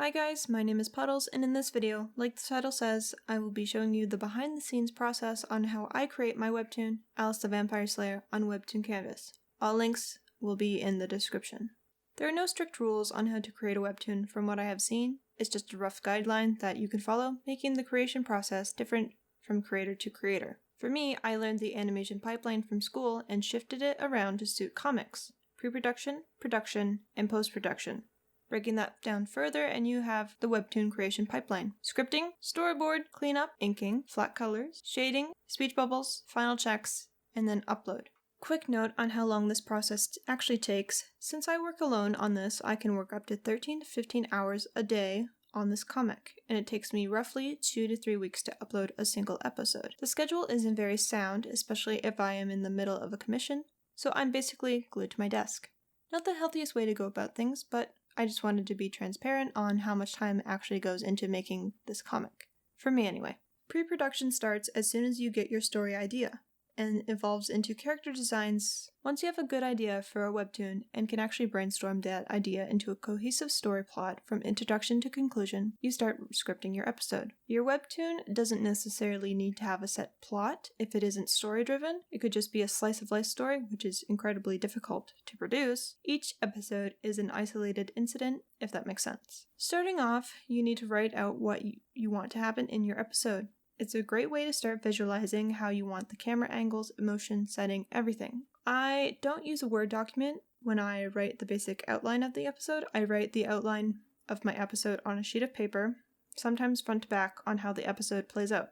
Hi guys, my name is Puddles, and in this video, like the title says, I will be showing you the behind the scenes process on how I create my webtoon, Alice the Vampire Slayer, on Webtoon Canvas. All links will be in the description. There are no strict rules on how to create a webtoon from what I have seen. It's just a rough guideline that you can follow, making the creation process different from creator to creator. For me, I learned the animation pipeline from school and shifted it around to suit comics: pre-production, production, and post-production. Breaking that down further, and you have the webtoon creation pipeline: scripting, storyboard, cleanup, inking, flat colors, shading, speech bubbles, final checks, and then upload. Quick note on how long this process actually takes. Since I work alone on this, I can work up to 13 to 15 hours a day on this comic, and it takes me roughly 2 to 3 weeks to upload a single episode. The schedule isn't very sound, especially if I am in the middle of a commission, so I'm basically glued to my desk. Not the healthiest way to go about things, but I just wanted to be transparent on how much time actually goes into making this comic. For me anyway. Pre-production starts as soon as you get your story idea, and evolves into character designs once you have a good idea for a webtoon and can actually brainstorm that idea into a cohesive story plot from introduction to conclusion. You start scripting your episode. Your webtoon doesn't necessarily need to have a set plot if it isn't story driven. It could just be a slice of life story, which is incredibly difficult to produce. Each episode is an isolated incident, if that makes sense. Starting off, you need to write out what you want to happen in your episode. It's a great way to start visualizing how you want the camera angles, emotion, setting, everything. I don't use a Word document when I write the basic outline of the episode. I write the outline of my episode on a sheet of paper, sometimes front to back, on how the episode plays out.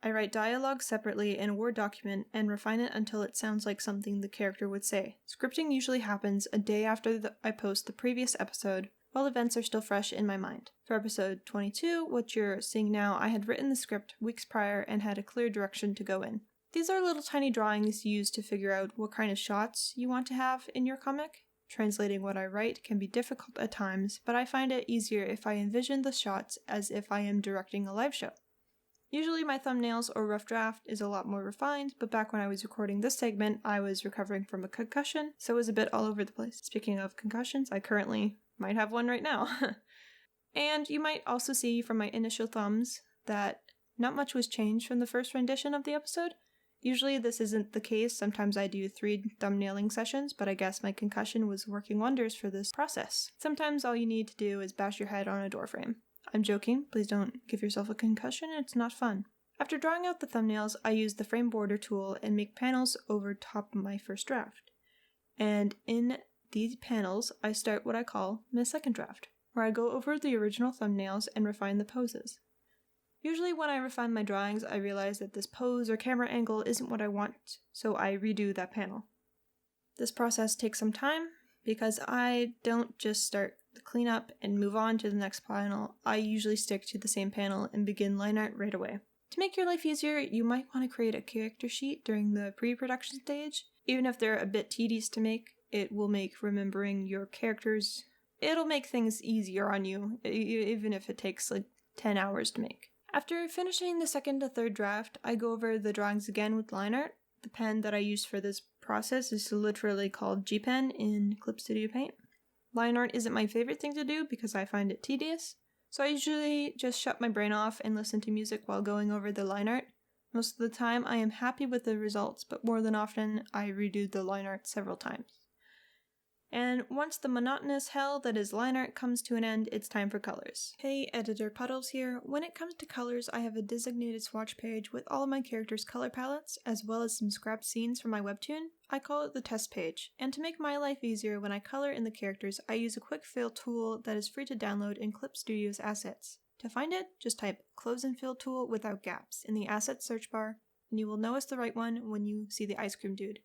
I write dialogue separately in a Word document and refine it until it sounds like something the character would say. Scripting usually happens a day after I post the previous episode, while events are still fresh in my mind. For episode 22, what you're seeing now, I had written the script weeks prior and had a clear direction to go in. These are little tiny drawings used to figure out what kind of shots you want to have in your comic. Translating what I write can be difficult at times, but I find it easier if I envision the shots as if I am directing a live show. Usually my thumbnails or rough draft is a lot more refined, but back when I was recording this segment, I was recovering from a concussion, so it was a bit all over the place. Speaking of concussions, I currently might have one right now. And you might also see from my initial thumbs that not much was changed from the first rendition of the episode. Usually this isn't the case. Sometimes I do 3 thumbnailing sessions, but I guess my concussion was working wonders for this process. Sometimes all you need to do is bash your head on a door frame. I'm joking, please don't give yourself a concussion, it's not fun. After drawing out the thumbnails, I use the frame border tool and make panels over top of my first draft. And in these panels, I start what I call my second draft, where I go over the original thumbnails and refine the poses. Usually when I refine my drawings, I realize that this pose or camera angle isn't what I want, so I redo that panel. This process takes some time because I don't just start the cleanup and move on to the next panel. I usually stick to the same panel and begin line art right away. To make your life easier, you might want to create a character sheet during the pre-production stage. Even if they're a bit tedious to make, it will make remembering your characters, it'll make things easier on you, even if it takes like 10 hours to make. After finishing the second to third draft, I go over the drawings again with line art. The pen that I use for this process is literally called G Pen in ClipStudio Paint. Line art isn't my favorite thing to do because I find it tedious, so I usually just shut my brain off and listen to music while going over the line art. Most of the time I am happy with the results, but more than often I redo the line art several times. And once the monotonous hell that is line art comes to an end, it's time for colors. Hey, Editor Puddles here. When it comes to colors, I have a designated swatch page with all of my characters' color palettes, as well as some scrapped scenes from my webtoon. I call it the test page. And to make my life easier when I color in the characters, I use a quick fill tool that is free to download in ClipStudio's assets. To find it, just type Close and Fill Tool without gaps in the Assets search bar, and you will know it's the right one when you see the ice cream dude.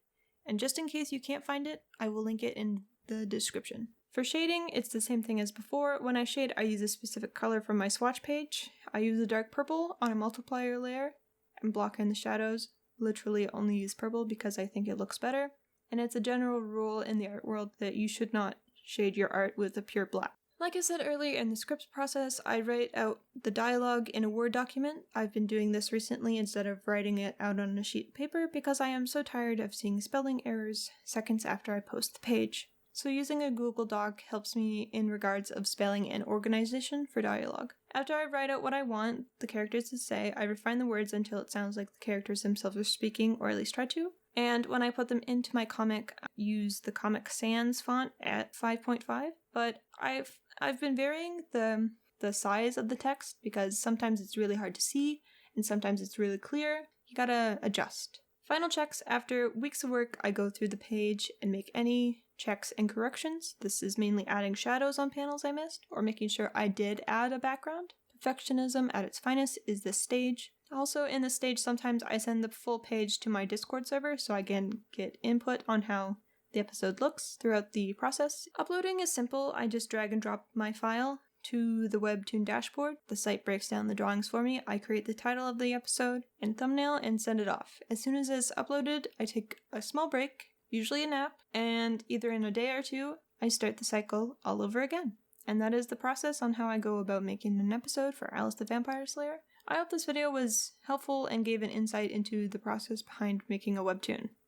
And just in case you can't find it, I will link it in the description. For shading, it's the same thing as before. When I shade, I use a specific color from my swatch page. I use a dark purple on a multiplier layer and block in the shadows. Literally only use purple because I think it looks better. And it's a general rule in the art world that you should not shade your art with a pure black. Like I said earlier in the script process, I write out the dialogue in a Word document. I've been doing this recently instead of writing it out on a sheet of paper because I am so tired of seeing spelling errors seconds after I post the page. So using a Google Doc helps me in regards of spelling and organization for dialogue. After I write out what I want the characters to say, I refine the words until it sounds like the characters themselves are speaking, or at least try to. And when I put them into my comic, I use the Comic Sans font at 5.5, but I've been varying the size of the text because sometimes it's really hard to see and sometimes it's really clear. You gotta adjust. Final checks. After weeks of work, I go through the page and make any checks and corrections. This is mainly adding shadows on panels I missed, or making sure I did add a background. Perfectionism at its finest is this stage. Also in this stage, sometimes I send the full page to my Discord server so I can get input on how the episode looks throughout the process. Uploading is simple. I just drag and drop my file to the Webtoon dashboard. The site breaks down the drawings for me. I create the title of the episode and thumbnail and send it off. As soon as it's uploaded, I take a small break, usually a nap, and either in a day or two, I start the cycle all over again. And that is the process on how I go about making an episode for Alice the Vampire Slayer. I hope this video was helpful and gave an insight into the process behind making a webtoon.